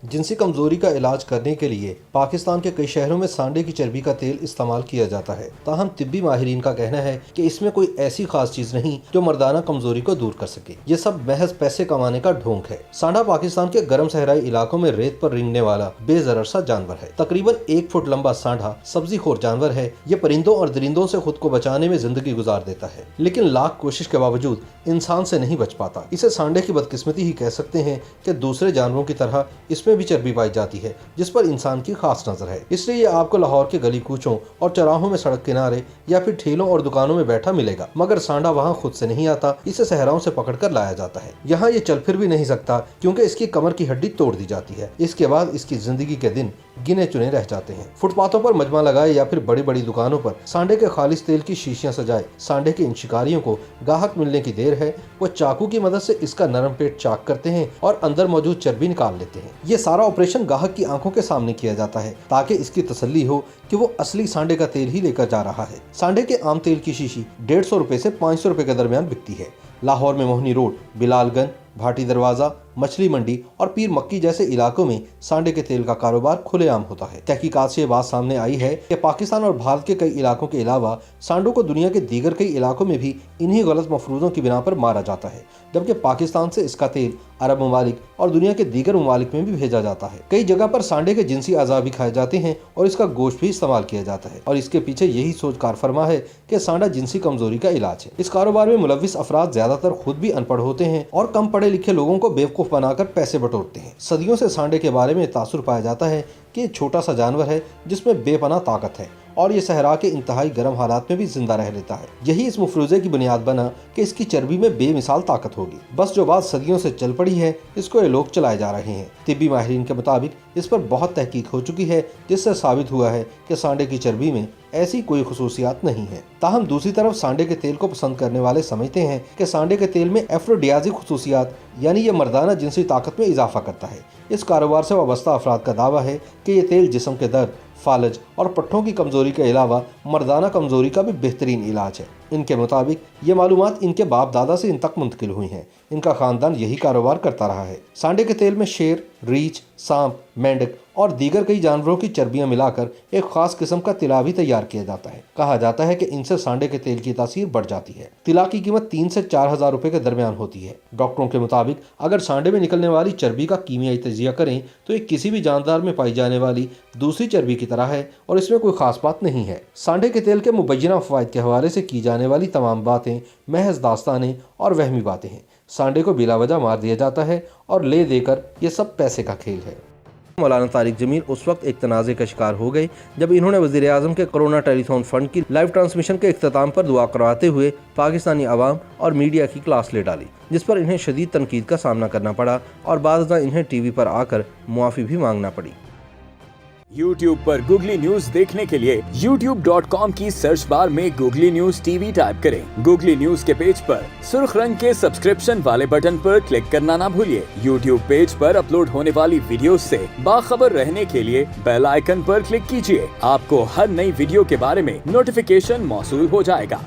जिनसी कमजोरी का इलाज करने के लिए पाकिस्तान के कई शहरों में सांडे की चर्बी का तेल इस्तेमाल किया जाता है। ताहम तिब्बी माहिरीन का कहना है कि इसमें कोई ऐसी खास चीज नहीं जो मर्दाना कमजोरी को दूर कर सके। ये सब महज पैसे कमाने का ढोंग है। सांडा पाकिस्तान के गर्म सहराई इलाकों में रेत पर रेंगने वाला बेजरर सा जानवर है। तकरीबन 1 फुट लंबा सांडा सब्जीखोर जानवर है। ये परिंदों और दरिंदों से खुद को बचाने में जिंदगी गुजार देता है, लेकिन लाख कोशिश के बावजूद इंसान से नहीं बच पाता। इसे सांडे की बदकिस्मती ही कह सकते हैं कि दूसरे जानवरों की तरह इसमें भी चर्बी पाई जाती है, जिस पर इंसान की खास नजर है। इसलिए ये आपको लाहौर के गली कूचों और चौराहों में सड़क किनारे या फिर ठेलों और दुकानों में बैठा मिलेगा, मगर सांडा वहाँ खुद से नहीं आता। इसे सहराओं से पकड़ कर लाया जाता है। यहाँ ये चल फिर भी नहीं सकता क्योंकि इसकी कमर की हड्डी तोड़ दी जाती है। इसके बाद इसकी जिंदगी के दिन गिने चुने रह जाते हैं। फुटपाथों पर मजमा लगाए या फिर बड़ी बड़ी दुकानों पर सांडे के खालिस तेल की शीशियां सजाए सांडे के इन शिकारियों को गाहक मिलने की देर है। वो चाकू की मदद से इसका नरम पेट चाक करते हैं और अंदर मौजूद चर्बी निकाल लेते हैं। ये सारा ऑपरेशन गाहक की आंखों के सामने किया जाता है ताकि इसकी तसल्ली हो कि वो असली सांडे का तेल ही लेकर जा रहा है। सांडे के आम तेल की शीशी 150 रुपए से 500 रुपए के दरमियान बिकती है। लाहौर में मोहनी रोड, बिलालगंज, भाटी दरवाजा, मछली मंडी और पीर मक्की जैसे इलाकों में सांडे के तेल का कारोबार खुलेआम होता है। तहकीकात से ये बात सामने आई है कि पाकिस्तान और भारत के कई इलाकों के अलावा सांडों को दुनिया के दीगर कई इलाकों में भी इन्हीं गलत मफरूजों की बिना पर मारा जाता है, जबकि पाकिस्तान से इसका तेल अरब ममालिक और दुनिया के दीगर ममालिक में भी भेजा जाता है। कई जगह पर सांडे के जिनसी अज़ा भी खाए जाते हैं और इसका गोश्त भी इस्तेमाल किया जाता है, और इसके पीछे यही सोच कार फरमा है कि सांडा जिनसी कमजोरी का इलाज है। इस कारोबार में मुलविस अफराद ज्यादातर खुद भी अनपढ़ होते हैं और कम पढ़े लिखे लोगों को बेवकूफ बनाकर पैसे बटोरते हैं। सदियों से सांडे के बारे में तासुर पाया जाता है कि छोटा सा जानवर है जिसमें बेपनाह ताकत है और ये सहरा के इंतहाई गर्म हालात में भी जिंदा रह लेता है। यही इस मफरूजे की बुनियाद बना कि इसकी चर्बी में बेमिसाल ताकत होगी। बस जो बात सदियों से चल पड़ी है, इसको ये लोग चलाए जा रहे हैं। तिब्बी माहिरीन के मुताबिक इस पर बहुत तहकीक हो चुकी है, जिससे साबित हुआ है कि सांडे की चर्बी में ऐसी कोई खुसूसियात नहीं है। ताहम दूसरी तरफ सांडे के तेल को पसंद करने वाले समझते हैं कि सांडे के तेल में एफ्रोडियाजिक खुसूसियात यानी ये मर्दाना जिनसी ताकत में इजाफा करता है। इस कारोबार से वाबस्ता अफराद का दावा है कि ये तेल जिस्म के दर्द, फालज और पट्ठों की कमजोरी के अलावा मर्दाना कमजोरी का भी बेहतरीन इलाज है। इनके मुताबिक ये मालूमात इनके बाप दादा से इन तक मुंतकिल हुई हैं। इनका खानदान यही कारोबार करता रहा है। सांडे के तेल में शेर, रीछ, सांप, मेंढक और दीगर कई जानवरों की चर्बियां मिलाकर एक खास किस्म का तिला भी तैयार किया जाता है। कहा जाता है कि इनसे सांडे के तेल की तासीर बढ़ जाती है। तिला की कीमत 3 से 4 हजार रुपए के दरमियान होती है। डॉक्टरों के मुताबिक अगर सांडे में निकलने वाली चर्बी का कीमियाई तजिया करें तो ये किसी भी जानदार में पाई जाने वाली दूसरी चर्बी की तरह है और इसमें कोई खास बात नहीं है। सांडे के तेल के मुबैना फवाइद के हवाले से की जाने वाली तमाम बातें महज दास्तानें और वहमी बातें हैं। सांडे को बिला वजह मार दिया जाता है और ले देकर ये सब पैसे का खेल है। मौलाना तारिक जमील उस वक्त एक तनाज़े का शिकार हो गए जब इन्होंने वज़ीर आज़म के कोरोना टेलीथॉन फंड की लाइव ट्रांसमिशन के इख्तिताम पर दुआ करवाते हुए पाकिस्तानी आवाम और मीडिया की क्लास ले डाली, जिस पर इन्हें शदीद तनकीद का सामना करना पड़ा और बाद में इन्हें टीवी पर आकर मुआफ़ी भी मांगना पड़ी। YouTube पर गूगली न्यूज देखने के लिए youtube.com की सर्च बार में गूगली न्यूज टीवी टाइप करें। गूगली न्यूज के पेज पर सुर्ख रंग के सब्सक्रिप्शन वाले बटन पर क्लिक करना ना भूलिए। YouTube पेज पर अपलोड होने वाली वीडियोस से बाखबर रहने के लिए बेल आइकन पर क्लिक कीजिए। आपको हर नई वीडियो के बारे में नोटिफिकेशन मौसूल हो जाएगा।